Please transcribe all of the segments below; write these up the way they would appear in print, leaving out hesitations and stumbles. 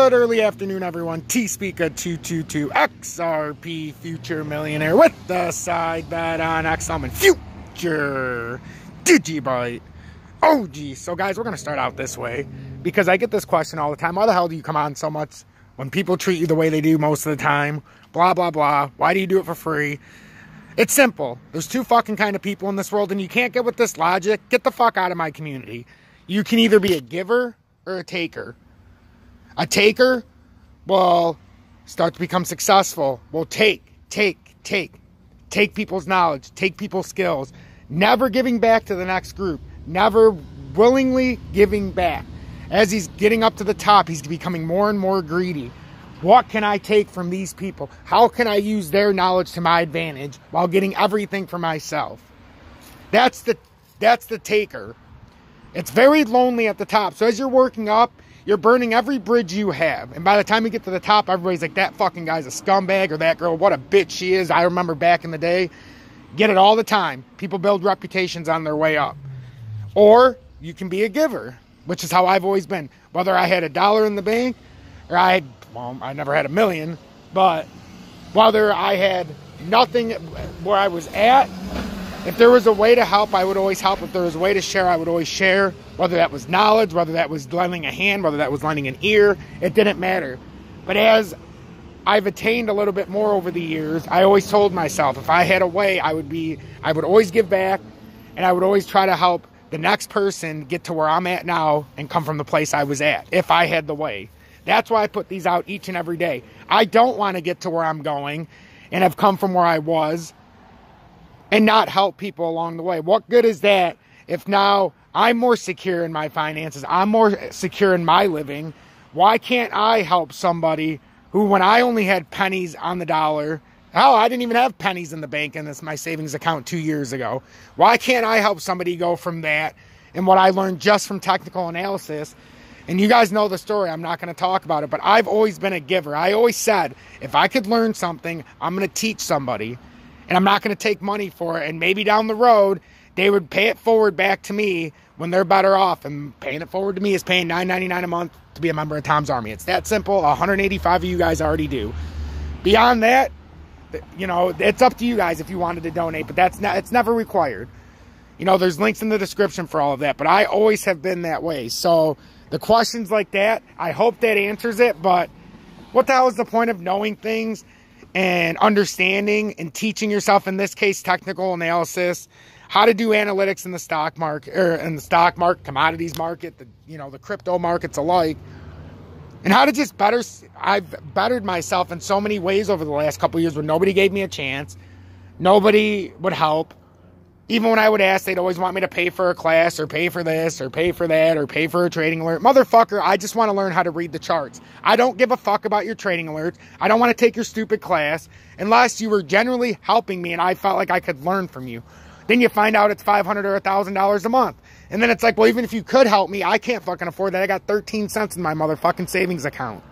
Good early afternoon, everyone. T-Speaker222 XRP Future Millionaire with the side bet on XM and Future Digibyte OG. So, guys, we're going to start out this way because I get this question all the time. Why the hell do you come on so much when people treat you the way they do most of the time? Blah, blah, blah. Why do you do it for free? It's simple. There's two fucking kind of people in this world, and you can't get with this logic. Get the fuck out of my community. You can either be a giver or a taker. A taker will start to become successful. Will take people's knowledge, take people's skills, never giving back to the next group, never willingly giving back. As he's getting up to the top, he's becoming more and more greedy. What can I take from these people? How can I use their knowledge to my advantage while getting everything for myself? That's the taker. It's very lonely at the top. So as you're working up, you're burning every bridge you have. And by the time you get to the top, everybody's like, that fucking guy's a scumbag, or that girl, what a bitch she is. I remember back in the day, get it all the time. People build reputations on their way up. Or you can be a giver, which is how I've always been. Whether I had $1 in the bank, or I never had $1 million, but whether I had nothing where I was at, if there was a way to help, I would always help. If there was a way to share, I would always share. Whether that was knowledge, whether that was lending a hand, whether that was lending an ear, it didn't matter. But as I've attained a little bit more over the years, I always told myself if I had a way, I would always give back, and I would always try to help the next person get to where I'm at now and come from the place I was at, if I had the way. That's why I put these out each and every day. I don't want to get to where I'm going and have come from where I was and not help people along the way. What good is that if now I'm more secure in my finances, I'm more secure in my living? Why can't I help somebody who, when I only had pennies on the dollar, hell, I didn't even have pennies in the bank in my savings account 2 years ago. Why can't I help somebody go from that and what I learned just from technical analysis? And you guys know the story. I'm not going to talk about it, but I've always been a giver. I always said, if I could learn something, I'm going to teach somebody. And I'm not going to take money for it. And maybe down the road, they would pay it forward back to me when they're better off. And paying it forward to me is paying $9.99 a month to be a member of Tom's Army. It's that simple. 185 of you guys already do. Beyond that, you know, it's up to you guys if you wanted to donate. But it's never required. You know, there's links in the description for all of that. But I always have been that way. So the questions like that, I hope that answers it. But what the hell is the point of knowing things and understanding and teaching yourself, in this case, technical analysis, how to do analytics in the stock market, or in the stock market, commodities market, the crypto markets alike, and how to just I've bettered myself in so many ways over the last couple of years where nobody gave me a chance. Nobody would help. Even when I would ask, they'd always want me to pay for a class or pay for this or pay for that or pay for a trading alert. Motherfucker, I just want to learn how to read the charts. I don't give a fuck about your trading alerts. I don't want to take your stupid class unless you were generally helping me and I felt like I could learn from you. Then you find out it's $500 or $1,000 a month. And then it's like, well, even if you could help me, I can't fucking afford that. I got 13 cents in my motherfucking savings account.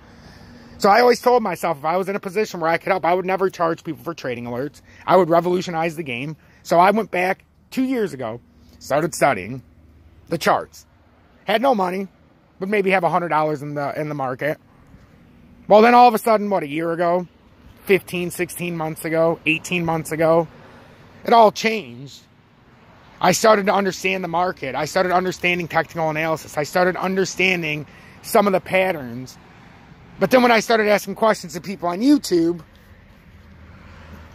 So I always told myself if I was in a position where I could help, I would never charge people for trading alerts. I would revolutionize the game. So I went back 2 years ago, started studying the charts. Had no money, but maybe have $100 in the market. Well, then all of a sudden, what, a year ago, 15, 16 months ago, 18 months ago, it all changed. I started to understand the market. I started understanding technical analysis. I started understanding some of the patterns. But then when I started asking questions to people on YouTube,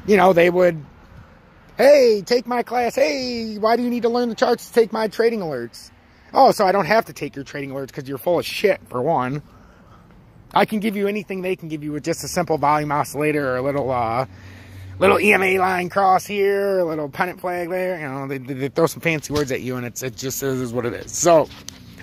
you know, they would, hey, take my class. Hey, why do you need to learn the charts to take my trading alerts? Oh, so I don't have to take your trading alerts because you're full of shit, for one. I can give you anything they can give you with just a simple volume oscillator or a little EMA line cross here, a little pennant flag there. You know, they throw some fancy words at you, and it just is what it is. So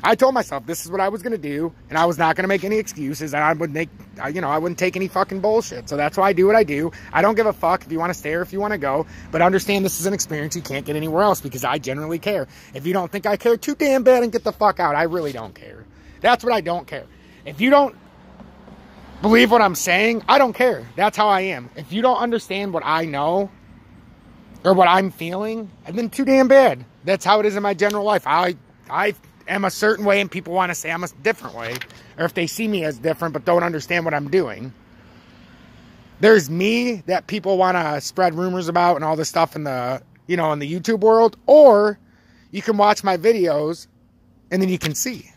I told myself this is what I was going to do, and I was not going to make any excuses, and I wouldn't take any fucking bullshit. So that's why I do what I do. I don't give a fuck if you want to stay or if you want to go, but understand this is an experience you can't get anywhere else because I generally care. If you don't think I care too damn bad, and get the fuck out. I really don't care. That's what I don't care. If you don't believe what I'm saying, I don't care. That's how I am. If you don't understand what I know or what I'm feeling, then too damn bad. That's how it is in my general life. am a certain way and people want to say I'm a different way, or if they see me as different but don't understand what I'm doing. There's me that people want to spread rumors about and all this stuff in the, you know, in the YouTube world, or you can watch my videos and then you can see.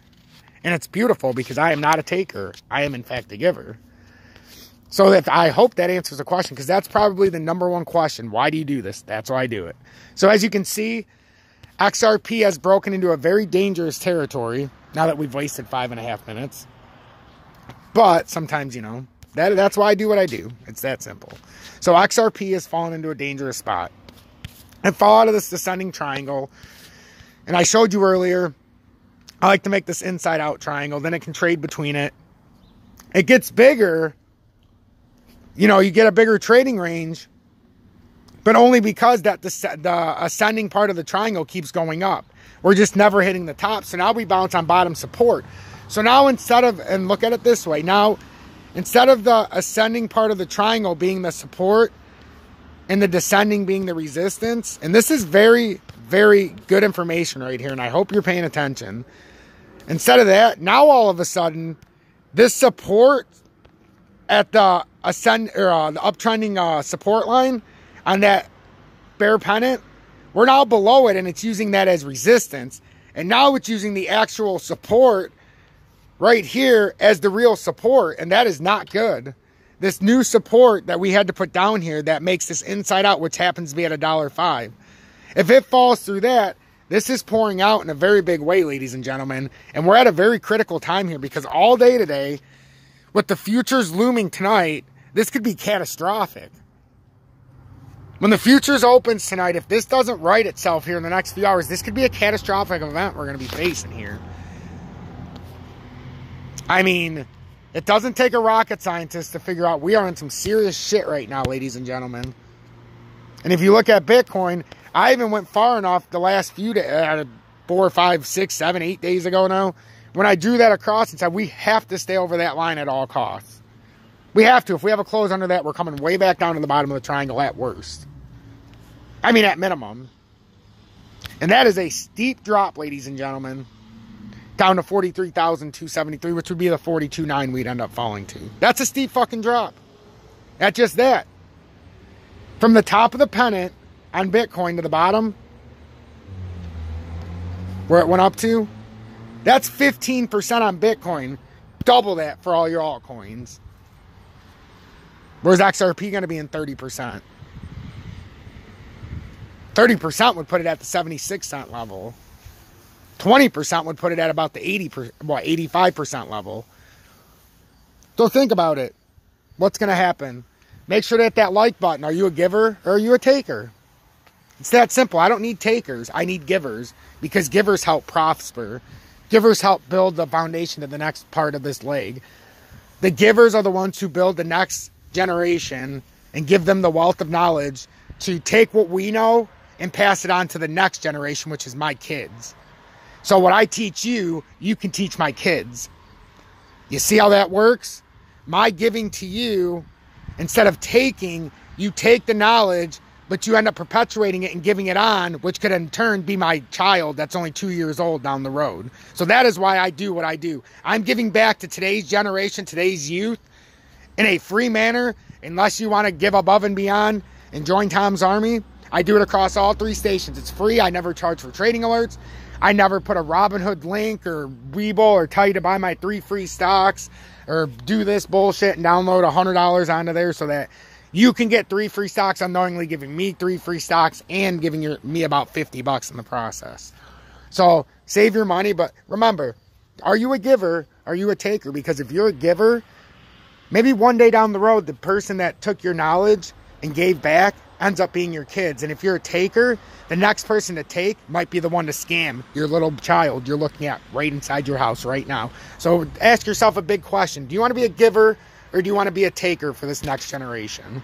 And it's beautiful because I am not a taker. I am in fact a giver. So that I hope that answers the question, because that's probably the number one question. Why do you do this? That's why I do it. So as you can see, XRP has broken into a very dangerous territory now that we've wasted 5.5 minutes. But sometimes, you know, that's why I do what I do. It's that simple. So XRP has fallen into a dangerous spot and fall out of this descending triangle. And I showed you earlier, I like to make this inside out triangle. Then it can trade between it. It gets bigger. You know, you get a bigger trading range, but only because that the ascending part of the triangle keeps going up. We're just never hitting the top. So now we bounce on bottom support. So now instead of, and look at it this way, now instead of the ascending part of the triangle being the support and the descending being the resistance, and this is very, very good information right here, and I hope you're paying attention. Instead of that, now all of a sudden, this support at the the uptrending support line on that bear pennant, we're now below it, and it's using that as resistance. And now it's using the actual support right here as the real support, and that is not good. This new support that we had to put down here that makes this inside out, which happens to be at $1.05. If it falls through that, this is pouring out in a very big way, ladies and gentlemen. And we're at a very critical time here, because all day today, with the futures looming tonight, this could be catastrophic. When the futures opens tonight, if this doesn't right itself here in the next few hours, this could be a catastrophic event we're going to be facing here. I mean, it doesn't take a rocket scientist to figure out we are in some serious shit right now, ladies and gentlemen. And if you look at Bitcoin, I even went far enough the last few days, 4, 5, 6, 7, 8 days ago now, when I drew that across and said we have to stay over that line at all costs. We have to. If we have a close under that, we're coming way back down to the bottom of the triangle at worst. I mean, at minimum. And that is a steep drop, ladies and gentlemen, down to 43,273, which would be the 42.9 we'd end up falling to. That's a steep fucking drop. That's just that. From the top of the pennant on Bitcoin to the bottom, where it went up to, that's 15% on Bitcoin. Double that for all your altcoins. Where's XRP going to be in 30%? 30% would put it at the 76 cent level. 20% would put it at about the 85% level. So think about it. What's going to happen? Make sure to hit that like button. Are you a giver or are you a taker? It's that simple. I don't need takers. I need givers, because givers help prosper. Givers help build the foundation to the next part of this leg. The givers are the ones who build the next generation and give them the wealth of knowledge to take what we know and pass it on to the next generation, which is my kids. So what I teach you, you can teach my kids. You see how that works? My giving to you, instead of taking, you take the knowledge, but you end up perpetuating it and giving it on, which could in turn be my child that's only 2 years old down the road. So that is why I do what I do. I'm giving back to today's generation, today's youth, in a free manner, unless you want to give above and beyond and join Tom's Army. I do it across all 3 stations. It's free. I never charge for trading alerts. I never put a Robinhood link or Webull or tell you to buy my 3 free stocks or do this bullshit and download $100 onto there so that you can get 3 free stocks unknowingly, giving me 3 free stocks and giving me about $50 in the process. So save your money, but remember, are you a giver? Are you a taker? Because if you're a giver, maybe one day down the road, the person that took your knowledge and gave back ends up being your kids. And if you're a taker, the next person to take might be the one to scam your little child you're looking at right inside your house right now. So ask yourself a big question. Do you want to be a giver or do you want to be a taker for this next generation?